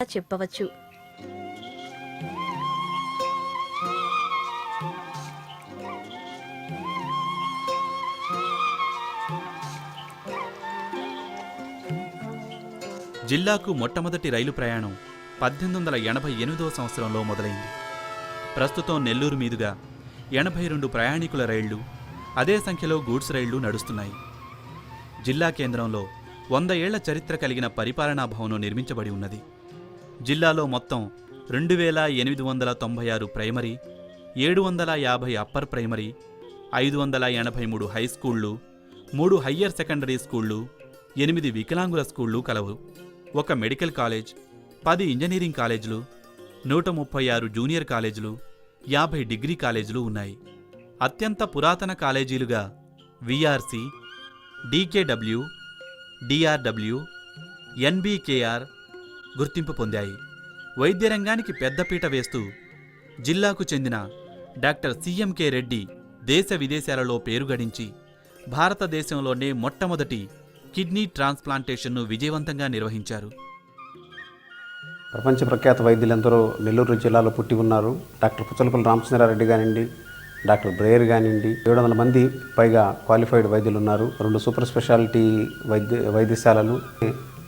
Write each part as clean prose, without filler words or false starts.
చెప్పవచ్చు. జిల్లాకు మొట్టమొదటి రైలు ప్రయాణం 1888వ సంవత్సరంలో మొదలైంది. ప్రస్తుతం నెల్లూరు మీదుగా 82 ప్రయాణికుల రైళ్లు, అదే సంఖ్యలో గూడ్స్ రైళ్లు నడుస్తున్నాయి. జిల్లా కేంద్రంలో 100 ఏళ్ల చరిత్ర కలిగిన పరిపాలనా భవనం నిర్మించబడి ఉన్నది. జిల్లాలో మొత్తం 2896 ప్రైమరీ, 750 అప్పర్ ప్రైమరీ, 583 హై స్కూళ్లు, 3 హయ్యర్ సెకండరీ స్కూళ్లు, 8 వికలాంగుల స్కూళ్లు కలవు. 1 మెడికల్ కాలేజ్, 10 ఇంజనీరింగ్ కాలేజీలు, 136 జూనియర్ కాలేజీలు, 50 డిగ్రీ కాలేజీలు ఉన్నాయి. అత్యంత పురాతన కాలేజీలుగా విఆర్సి, డికేడబ్ల్యూ, డిఆర్డబ్ల్యూ, ఎన్బికేఆర్ గుర్తింపు పొందాయి. వైద్య రంగానికి పెద్దపీట వేస్తూ జిల్లాకు చెందిన డాక్టర్ సిఎంకే రెడ్డి దేశ విదేశాలలో పేరుగడించి భారతదేశంలోనే మొట్టమొదటి కిడ్నీ ట్రాన్స్ప్లాంటేషన్ను విజయవంతంగా నిర్వహించారు. ప్రపంచ ప్రఖ్యాత వైద్యులందరూ నెల్లూరు జిల్లాలో పుట్టి ఉన్నారు. డాక్టర్ పుచ్చలపల్లి రామచంద్రారెడ్డి కానివ్వండి, డాక్టర్ బ్రేయర్ కానివ్వండి, 700 మంది పైగా క్వాలిఫైడ్ వైద్యులు ఉన్నారు. 2 సూపర్ స్పెషాలిటీ వైద్యశాలలు,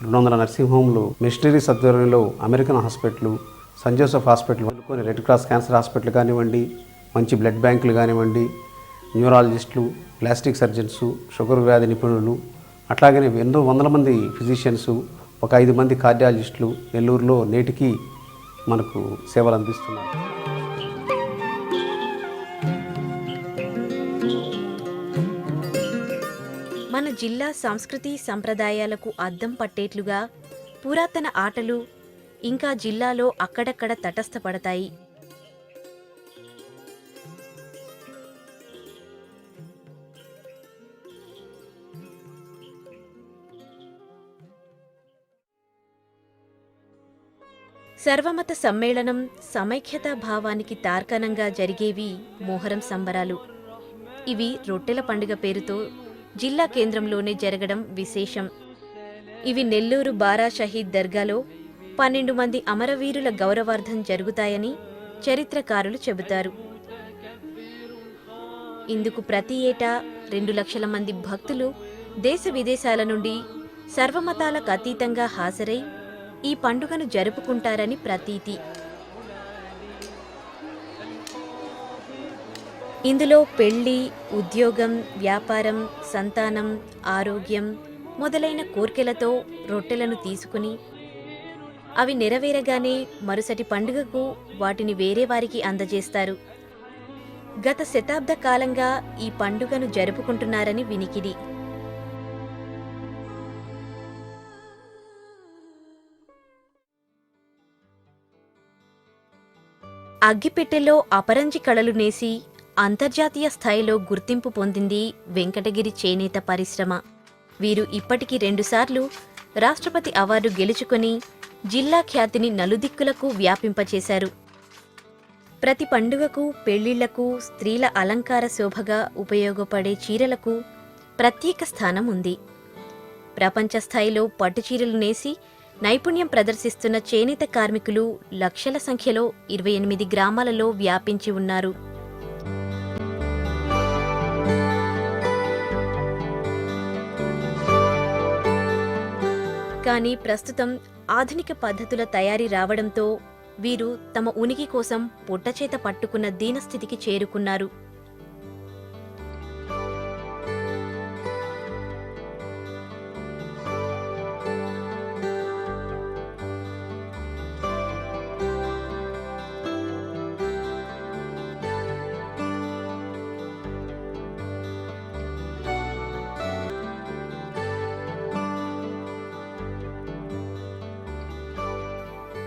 200 నర్సింగ్ హోమ్లు, మిషనరీస్ ఆధ్వర్యంలో American hospital, Saint Joseph hospital, red cross cancer hospital కానివ్వండి, మంచి బ్లడ్ బ్యాంకులు కానివ్వండి, న్యూరాలజిస్టులు, ప్లాస్టిక్ సర్జన్సు, షుగర్ వ్యాధి నిపుణులు, అట్లాగనే ఎన్నో వందల మంది ఫిజిషియన్సు, ఒక 5 మంది కార్డియాలజిస్టులు నెల్లూరులో నేటికి మనకు సేవలు అందిస్తున్నారు. మన జిల్లా సంస్కృతి సంప్రదాయాలకు అద్దం పట్టేట్లుగా పురాతన ఆటలు ఇంకా జిల్లాలో అక్కడక్కడ తటస్థపడతాయి. సర్వమత సమ్మేళనం, సమైక్యతా భావానికి తార్కాణంగా జరిగేవి మొహరం సంబరాలు. ఇవి రొట్టెల పండుగ పేరుతో జిల్లా కేంద్రంలోనే జరగడం విశేషం. ఇవి నెల్లూరు బారా షహీద్ దర్గాలో 12 మంది అమరవీరుల గౌరవార్థం జరుగుతాయని చరిత్రకారులు చెబుతారు. ఇందుకు ప్రతి ఏటా 2 లక్షల మంది భక్తులు దేశ విదేశాల నుండి సర్వమతాలకు అతీతంగా హాజరై ఈ పండుగను జరుపుకుంటారని ప్రతీతి. ఇందులో పెళ్లి, ఉద్యోగం, వ్యాపారం, సంతానం, ఆరోగ్యం మొదలైన కోర్కెలతో రొట్టెలను తీసుకుని అవి నెరవేరగానే మరుసటి పండుగకు వాటిని వేరే వారికి అందజేస్తారు. గత శతాబ్ద కాలంగా ఈ పండుగను జరుపుకుంటున్నారని వినికిడి. అగ్గిపెట్టెలో అపరంజి కళలు నేసి అంతర్జాతీయ స్థాయిలో గుర్తింపు పొందింది వెంకటగిరి చేనేత పరిశ్రమ. వీరు ఇప్పటికి 2 సార్లు రాష్ట్రపతి అవార్డు గెలుచుకొని జిల్లా ఖ్యాతిని నలుదిక్కులకు వ్యాపింపచేశారు. ప్రతి పండుగకు, పెళ్లిళ్లకు, స్త్రీల అలంకార శోభగా ఉపయోగపడే చీరలకు ప్రత్యేక స్థానం ఉంది. ప్రపంచ స్థాయిలో పట్టుచీరలు నేసి నైపుణ్యం ప్రదర్శిస్తున్న చేనేత కార్మికులు లక్షల సంఖ్యలో 28 గ్రామాలలో వ్యాపించి ఉన్నారు. కానీ ప్రస్తుతం ఆధునిక పద్ధతుల తయారీ రావడంతో వీరు తమ ఉనికి కోసం పొట్టచేత పట్టుకున్న దీనస్థితికి చేరుకున్నారు.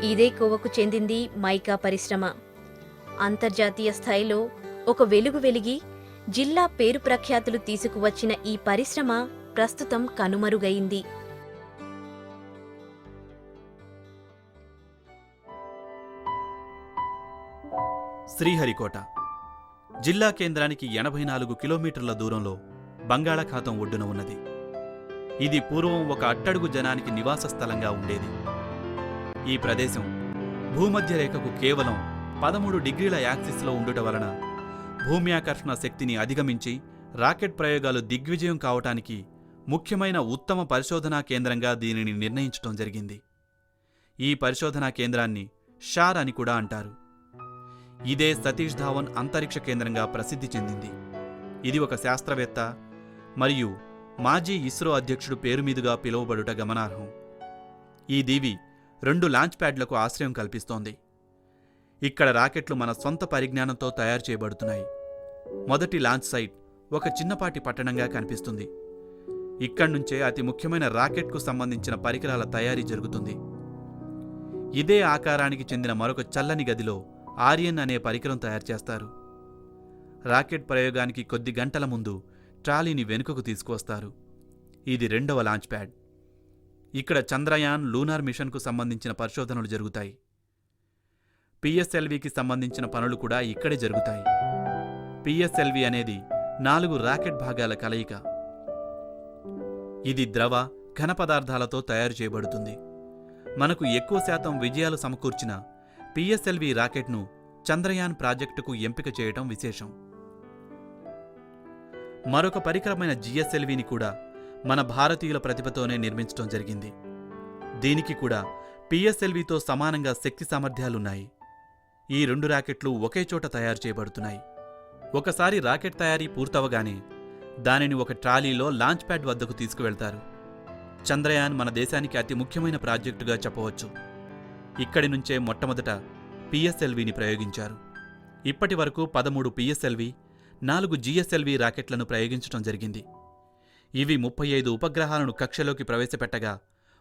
ఇదే కోవకు చెందింది మైకా పరిశ్రమ. అంతర్జాతీయ స్థాయిలో ఒక వెలుగు వెలిగి జిల్లా పేరు ప్రఖ్యాతులు తీసుకువచ్చిన ఈ పరిశ్రమ ప్రస్తుతం కనుమరుగైంది. శ్రీహరికోట జిల్లా కేంద్రానికి 84 కిలోమీటర్ల దూరంలో బంగాళాఖాతం ఒడ్డున ఉన్నది. ఇది పూర్వం ఒక అట్టడుగు జనానికి నివాస స్థలంగా ఉండేది. ఈ ప్రదేశం భూమధ్య రేఖకు కేవలం 13 డిగ్రీల యాక్సిస్లో ఉండుట వలన భూమి ఆకర్షణ శక్తిని అధిగమించి రాకెట్ ప్రయోగాలు దిగ్విజయం కావటానికి ముఖ్యమైన ఉత్తమ పరిశోధనా కేంద్రంగా దీనిని నిర్ణయించడం జరిగింది. ఈ పరిశోధనా కేంద్రాన్ని షార్ అని కూడా అంటారు. ఇదే సతీష్ ధావన్ అంతరిక్ష కేంద్రంగా ప్రసిద్ధి చెందింది. ఇది ఒక శాస్త్రవేత్త మరియు మాజీ ఇస్రో అధ్యక్షుడు పేరు మీదుగా పిలువబడుట గమనార్హం. ఈ దీవి 2 లాంచ్ ప్యాడ్లకు ఆశ్రయం కల్పిస్తోంది. ఇక్కడ రాకెట్లు మన సొంత పరిజ్ఞానంతో తయారు చేయబడుతున్నాయి. మొదటి లాంచ్ సైట్ ఒక చిన్నపాటి పట్టణంగా కనిపిస్తుంది. ఇక్కడ్నుంచే అతి ముఖ్యమైన రాకెట్కు సంబంధించిన పరికరాల తయారీ జరుగుతుంది. ఇదే ఆకారానికి చెందిన మరొక చల్లని గదిలో ఆర్యన్ అనే పరికరం తయారు చేస్తారు. రాకెట్ ప్రయోగానికి కొద్ది గంటల ముందు ట్రాలీని వెనుకకు తీసుకువస్తారు. ఇది 2వ లాంచ్ ప్యాడ్. ఇక్కడ చంద్రయాన్ లూనార్ మిషన్కు సంబంధించిన పరిశోధనలు జరుగుతాయి. పిఎస్ఎల్వికి సంబంధించిన పనులు కూడా ఇక్కడే జరుగుతాయి. పిఎస్ఎల్వి అనేది 4 రాకెట్ భాగాల కలయిక. ఇది ద్రవ, ఘన పదార్థాలతో తయారు చేయబడుతుంది. మనకు ఎక్కువ శాతం విజయాలు సమకూర్చిన పిఎస్ఎల్వి రాకెట్ను చంద్రయాన్ ప్రాజెక్టుకు ఎంపిక చేయటం విశేషం. మరొక పరికరమైన జిఎస్ఎల్విని కూడా మన భారతీయుల ప్రతిభతోనే నిర్మించడం జరిగింది. దీనికి కూడా పిఎస్ఎల్వితో సమానంగా శక్తి సామర్థ్యాలున్నాయి. ఈ 2 రాకెట్లు ఒకే చోట తయారు చేయబడుతున్నాయి. ఒకసారి రాకెట్ తయారీ పూర్తవగానే దానిని ఒక ట్రాలీలో లాంచ్ ప్యాడ్ వద్దకు తీసుకువెళ్తారు. చంద్రయాన్ మన దేశానికి అతి ముఖ్యమైన ప్రాజెక్టుగా చెప్పవచ్చు. ఇక్కడి నుంచే మొట్టమొదట పిఎస్ఎల్విని ప్రయోగించారు. ఇప్పటి వరకు 13 పిఎస్ఎల్వి, 4 జిఎస్ఎల్వి రాకెట్లను ప్రయోగించడం జరిగింది. ఇవి 35 ఉపగ్రహాలను కక్షలోకి ప్రవేశపెట్టగా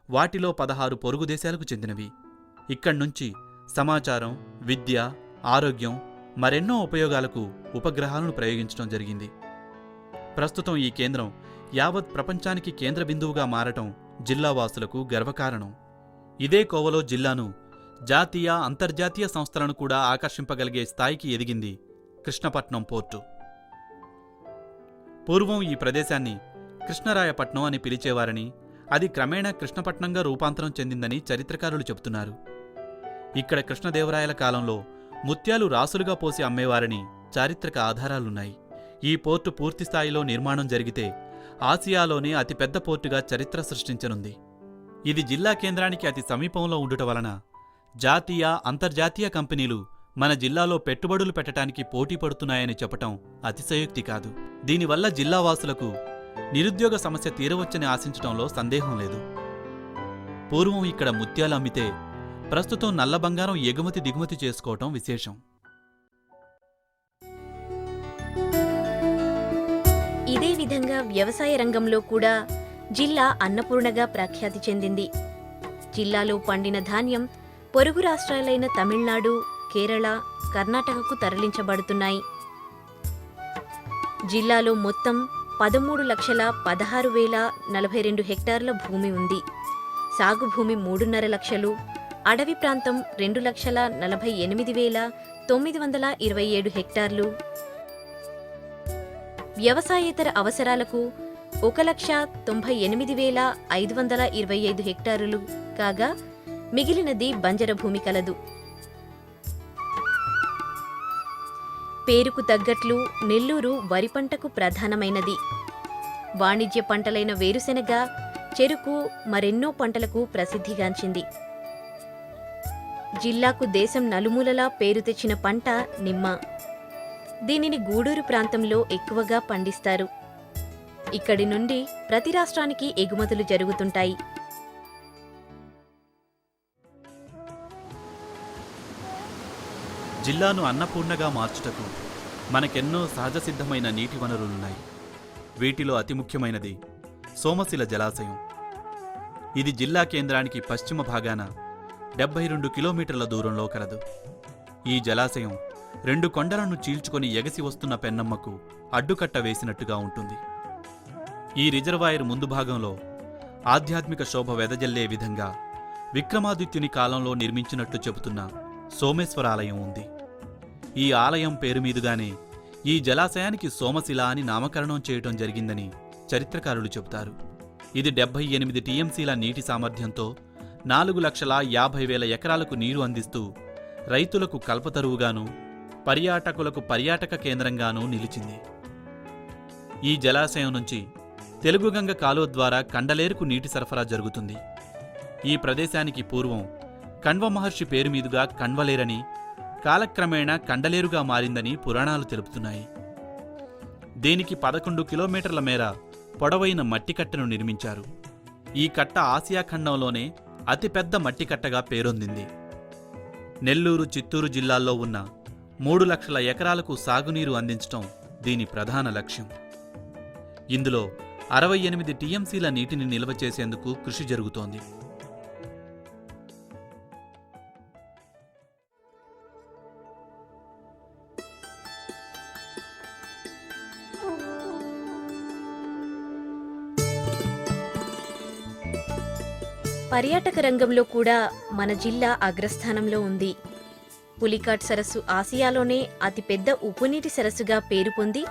వాటిలో 16 పొరుగు దేశాలకు చెందినవి. ఇక్కడ్నుంచి సమాచారం, విద్య, ఆరోగ్యం, మరెన్నో ఉపయోగాలకు ఉపగ్రహాలను ప్రయోగించడం జరిగింది. ప్రస్తుతం ఈ కేంద్రం యావత్ ప్రపంచానికి కేంద్ర బిందువుగా మారటం జిల్లావాసులకు గర్వకారణం. ఇదే కోవలో జిల్లాను జాతీయ, అంతర్జాతీయ సంస్థలను కూడా ఆకర్షింపగలిగే స్థాయికి ఎదిగింది కృష్ణపట్నం పోర్టు. పూర్వం ఈ ప్రదేశాన్ని కృష్ణరాయపట్నం అని పిలిచేవారని, అది క్రమేణా కృష్ణపట్నంగా రూపాంతరం చెందిందని చరిత్రకారులు చెబుతున్నారు. ఇక్కడ కృష్ణదేవరాయల కాలంలో ముత్యాలు రాసులుగా పోసి అమ్మేవారని చారిత్రక ఆధారాలున్నాయి. ఈ పోర్టు పూర్తిస్థాయిలో నిర్మాణం జరిగితే ఆసియాలోనే అతిపెద్ద పోర్టుగా చరిత్ర సృష్టించనుంది. ఇది జిల్లా కేంద్రానికి అతి సమీపంలో ఉండుట వలన జాతీయ, అంతర్జాతీయ కంపెనీలు మన జిల్లాలో పెట్టుబడులు పెట్టడానికి పోటీ పడుతున్నాయని చెప్పటం అతిశయోక్తి కాదు. దీనివల్ల జిల్లావాసులకు నిరుద్యోగ సమస్య తీరవచ్చని ఆశించటంలో సందేహం లేదు. పూర్వం ఇక్కడ ముత్యాలు అమ్మితే ప్రస్తుతం నల్ల బంగారం ఎగుమతి దిగుమతి చేసుకోవటం విశేషం. ఇదే విధంగా వ్యవసాయ రంగంలో కూడా జిల్లా అన్నపూర్ణగా ప్రఖ్యాతి చెందింది. జిల్లాలో పండిన ధాన్యం పొరుగు రాష్ట్రాలైన తమిళనాడు, కేరళ, కర్ణాటకకు తరలించబడుతున్నాయి. జిల్లాలో మొత్తం 13,16,042 హెక్టార్ల భూమి ఉంది. సాగు భూమి 3.5 లక్షలు, అడవి ప్రాంతం 2,48,927 హెక్టార్లు, వ్యవసాయేతర అవసరాలకు 1,98,525 హెక్టారులు కాగా మిగిలినది బంజర భూమి కలదు. పేరుకు తగ్గట్లు నెల్లూరు వరి పంటకు ప్రధానమైనది. వాణిజ్య పంటలైన వేరుశెనగ, చెరుకు మరెన్నో పంటలకు ప్రసిద్ధిగాంచింది. జిల్లాకు దేశం నలుమూలలా పేరు తెచ్చిన పంట నిమ్మ. దీనిని గూడూరు ప్రాంతంలో ఎక్కువగా పండిస్తారు. ఇక్కడి నుండి ప్రతి రాష్ట్రానికి ఎగుమతులు జరుగుతుంటాయి. జిల్లాను అన్నపూర్ణగా మార్చుటకు మనకెన్నో సహజసిద్ధమైన నీటి వనరులున్నాయి. వీటిలో అతి ముఖ్యమైనది సోమశిల జలాశయం. ఇది జిల్లా కేంద్రానికి పశ్చిమ భాగాన 72 కిలోమీటర్ల దూరంలో కలదు. ఈ జలాశయం 2 కొండలను చీల్చుకొని ఎగసి వస్తున్న పెన్నమ్మకు అడ్డుకట్ట వేసినట్టుగా ఉంటుంది. ఈ రిజర్వాయర్ ముందు భాగంలో ఆధ్యాత్మిక శోభ వెదజల్లే విధంగా విక్రమాదిత్యుని కాలంలో నిర్మించినట్లు చెబుతున్న సోమేశ్వరాలయం ఉంది. ఈ ఆలయం పేరు మీదుగానే ఈ జలాశయానికి సోమశిల అని నామకరణం చేయటం జరిగిందని చరిత్రకారులు చెబుతారు. ఇది 78 టీఎంసీల నీటి సామర్థ్యంతో 4,50,000 ఎకరాలకు నీరు అందిస్తూ రైతులకు కల్పతరువుగాను, పర్యాటకులకు పర్యాటక కేంద్రంగానూ నిలిచింది. ఈ జలాశయం నుంచి తెలుగుగంగ కాలువ ద్వారా కండలేరుకు నీటి సరఫరా జరుగుతుంది. ఈ ప్రదేశానికి పూర్వం కణ్వ మహర్షి పేరు మీదుగా కణ్వలేరని, కాలక్రమేణా కండలేరుగా మారిందని పురాణాలు తెలుపుతున్నాయి. దీనికి 11 కిలోమీటర్ల మేర పొడవైన మట్టికట్టను నిర్మించారు. ఈ కట్ట ఆసియా ఖండంలోనే అతిపెద్ద మట్టికట్టగా పేరొందింది. నెల్లూరు, చిత్తూరు జిల్లాల్లో ఉన్న 3 లక్షల ఎకరాలకు సాగునీరు అందించటం దీని ప్రధాన లక్ష్యం. ఇందులో 68 టీఎంసీల నీటిని నిల్వ చేసేందుకు కృషి జరుగుతోంది. పర్యాటక రంగంలో కూడా మన జిల్లా అగ్రస్థానంలో ఉంది. పులికాట్ సరస్సు ఆసియాలోనే అతిపెద్ద ఉప్పునీటి సరస్సుగా పేరు పొంది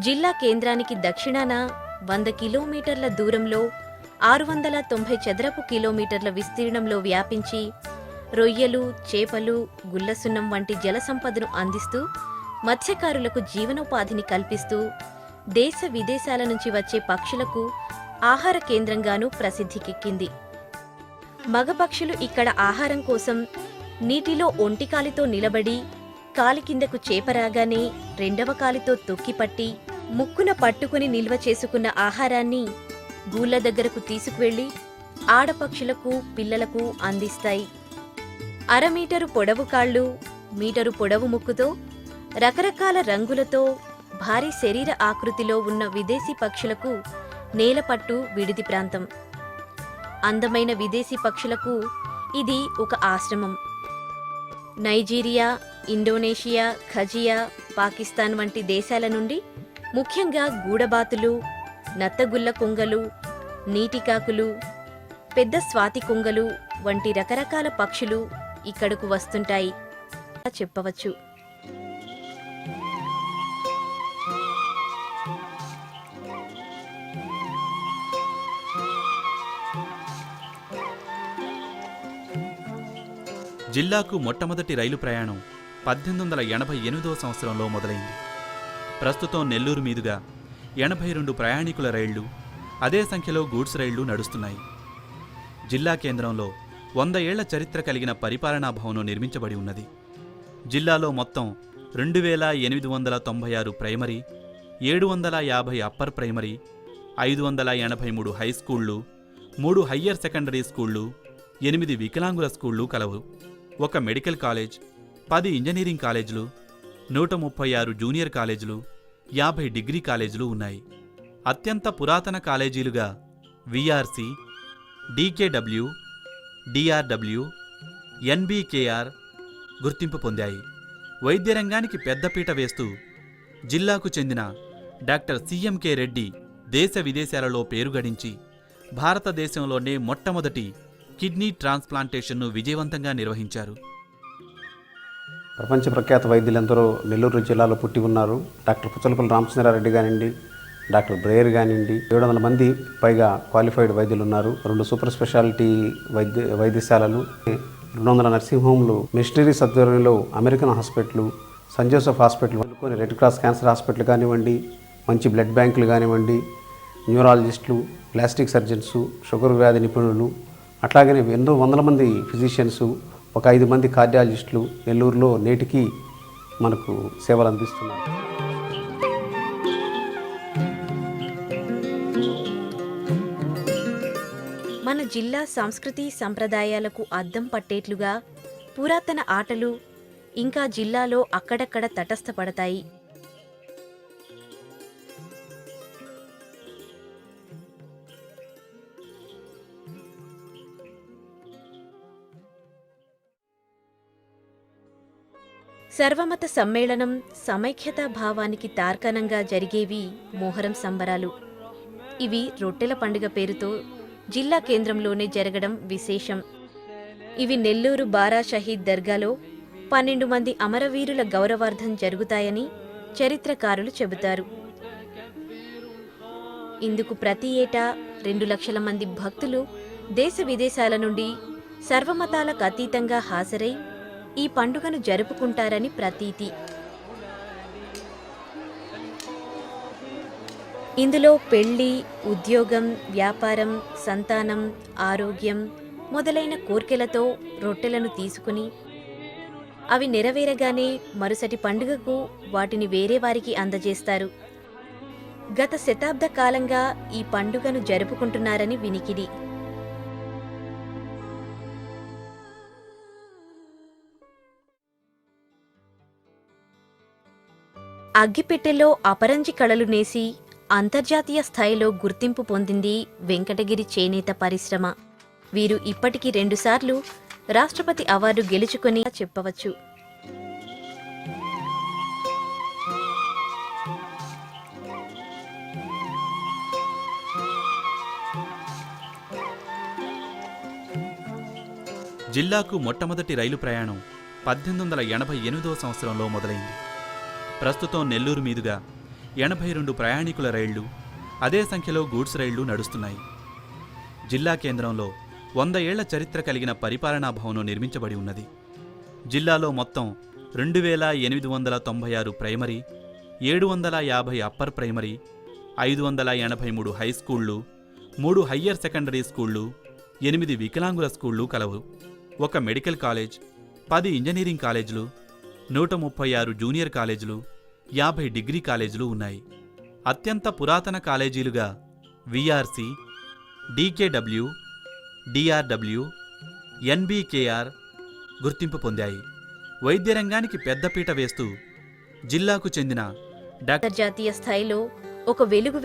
జిల్లా కేంద్రానికి దక్షిణాన 100 కిలోమీటర్ల దూరంలో 690 చదరపు కిలోమీటర్ల విస్తీర్ణంలో వ్యాపించి రొయ్యలు, చేపలు, గుల్లసున్నం వంటి జల సంపదను అందిస్తూ మత్స్యకారులకు జీవనోపాధిని కల్పిస్తూ దేశ విదేశాల నుంచి వచ్చే పక్షులకు ఆహార కేంద్రంగానూ ప్రసిద్ధికెక్కింది. మగ పక్షులు ఇక్కడ ఆహారం కోసం నీటిలో ఒంటికాలితో నిలబడి కాలి కిందకు చేప రాగానే రెండవ కాలితో తొక్కిపట్టి ముక్కున పట్టుకుని నిల్వ చేసుకున్న ఆహారాన్ని గూళ్ళ దగ్గరకు తీసుకువెళ్లి ఆడపక్షులకు, పిల్లలకు అందిస్తాయి. 1/2 మీటరు పొడవు కాళ్ళు, మీటరు పొడవు ముక్కుతో రకరకాల రంగులతో భారీ శరీర ఆకృతిలో ఉన్న విదేశీ పక్షులకు నేలపట్టు విడిది ప్రాంతం. అందమైన విదేశీ పక్షులకు ఇది ఒక ఆశ్రమం. నైజీరియా, ఇండోనేషియా, ఖజియా, పాకిస్తాన్ వంటి దేశాల నుండి ముఖ్యంగా గూడబాతులు, నత్తగుల్ల కొంగలు, నీటికాకులు, పెద్ద స్వాతి కొంగలు వంటి రకరకాల పక్షులు ఇక్కడకు వస్తుంటాయి చెప్పవచ్చు. జిల్లాకు మొట్టమొదటి రైలు ప్రయాణం 1888వ సంవత్సరంలో మొదలైంది. ప్రస్తుతం నెల్లూరు మీదుగా 82 ప్రయాణికుల రైళ్లు, అదే సంఖ్యలో గూడ్స్ రైళ్లు నడుస్తున్నాయి. జిల్లా కేంద్రంలో 100 ఏళ్ల చరిత్ర కలిగిన పరిపాలనా భవనం నిర్మించబడి ఉన్నది. జిల్లాలో మొత్తం 2896 ప్రైమరీ, 750 అప్పర్ ప్రైమరీ, 583 హై స్కూళ్లు, 3 హయ్యర్ సెకండరీ స్కూళ్లు, 8 వికలాంగుల స్కూళ్లు కలవు. 1 మెడికల్ కాలేజ్, 10 ఇంజనీరింగ్ కాలేజీలు, 136 జూనియర్ కాలేజీలు, 50 డిగ్రీ కాలేజీలు ఉన్నాయి. అత్యంత పురాతన కాలేజీలుగా విఆర్సి, డికేడబ్ల్యూ, డిఆర్డబ్ల్యూ, ఎన్బికేఆర్ గుర్తింపు పొందాయి. వైద్య రంగానికి పెద్దపీట వేస్తూ జిల్లాకు చెందిన డాక్టర్ సిఎంకే రెడ్డి దేశ విదేశాలలో పేరుగడించి భారతదేశంలోనే మొట్టమొదటి కిడ్నీ ట్రాన్స్ప్లాంటేషన్ను విజయవంతంగా నిర్వహించారు. ప్రపంచ ప్రఖ్యాత వైద్యులందరూ నెల్లూరు జిల్లాలో పుట్టి ఉన్నారు. డాక్టర్ పుచ్చలపల్లి రామచంద్రారెడ్డి కానివ్వండి, డాక్టర్ బ్రేయర్ కానివ్వండి, 700 మంది పైగా క్వాలిఫైడ్ వైద్యులు ఉన్నారు. 2 సూపర్ స్పెషాలిటీ వైద్యశాలలు, 200 నర్సింగ్ హోమ్లు, మిషనరీస్ ఆధ్వర్యంలో American hospital, Saint Joseph hospital, red cross cancer hospital కానివ్వండి, మంచి బ్లడ్ బ్యాంకులు కానివ్వండి, న్యూరాలజిస్టులు, ప్లాస్టిక్ సర్జన్సు, షుగర్ వ్యాధి నిపుణులు, అట్లాగనే ఎన్నో వందల మంది ఫిజిషియన్స్, ఒక 5 మంది కార్డియాలజిస్టులు నెల్లూరులో నేటికి మనకు సేవలు అందిస్తున్నారు. మన జిల్లా సంస్కృతి సంప్రదాయాలకు అద్దం పట్టేట్లుగా పురాతన ఆటలు ఇంకా జిల్లాలో అక్కడక్కడ తటస్థపడతాయి. సర్వమత సమ్మేళనం, సమైక్యతా భావానికి తార్కాణంగా జరిగేవి మొహరం సంబరాలు. ఇవి రొట్టెల పండుగ పేరుతో జిల్లా కేంద్రంలోనే జరగడం విశేషం. ఇవి నెల్లూరు బారా షహీద్ దర్గాలో 12 మంది అమరవీరుల గౌరవార్థం జరుగుతాయని చరిత్రకారులు చెబుతారు. ఇందుకు ప్రతి ఏటా 2 లక్షల మంది భక్తులు దేశ విదేశాల నుండి సర్వమతాలకు అతీతంగా హాజరై ఈ పండుగను జరుపుకుంటారని ప్రతీతి. ఇందులో పెళ్లి, ఉద్యోగం, వ్యాపారం, సంతానం, ఆరోగ్యం మొదలైన కోర్కెలతో రొట్టెలను తీసుకుని అవి నెరవేరగానే మరుసటి పండుగకు వాటిని వేరే వారికి అందజేస్తారు. గత శతాబ్ద కాలంగా ఈ పండుగను జరుపుకుంటున్నారని వినికిడి. అగ్గిపెట్టెలో అపరంజి కళలు నేసి అంతర్జాతీయ స్థాయిలో గుర్తింపు పొందింది వెంకటగిరి చేనేత పరిశ్రమ. వీరు ఇప్పటికి 2 సార్లు రాష్ట్రపతి అవార్డు గెలుచుకొని చెప్పవచ్చు. జిల్లాకు మొట్టమొదటి రైలు ప్రయాణం 1888వ సంవత్సరంలో మొదలైంది. ప్రస్తుతం నెల్లూరు మీదుగా 82 ప్రయాణికుల రైళ్లు, అదే సంఖ్యలో గూడ్స్ రైళ్లు నడుస్తున్నాయి. జిల్లా కేంద్రంలో 100 ఏళ్ల చరిత్ర కలిగిన పరిపాలనా భవనం నిర్మించబడి ఉన్నది. జిల్లాలో మొత్తం 2896 ప్రైమరీ, 750 అప్పర్ ప్రైమరీ, 583 హై స్కూళ్లు, 3 హయ్యర్ సెకండరీ స్కూళ్లు, 8 వికలాంగుల స్కూళ్లు కలవు. 1 మెడికల్ కాలేజ్, 10 ఇంజనీరింగ్ కాలేజీలు, 136 జూనియర్ కాలేజీలు, 50 డిగ్రీ కాలేజీలు ఉన్నాయి. అత్యంత పురాతన కాలేజీలుగా విఆర్సి, డీకేడబ్ల్యూ, డిఆర్డబ్ల్యూ, ఎన్బీకేఆర్ గుర్తింపు పొందాయి. వైద్య రంగానికి పెద్దపీట వేస్తూ జిల్లాకు చెందిన అంతర్జాతీయ స్థాయిలో ఒక వెలుగు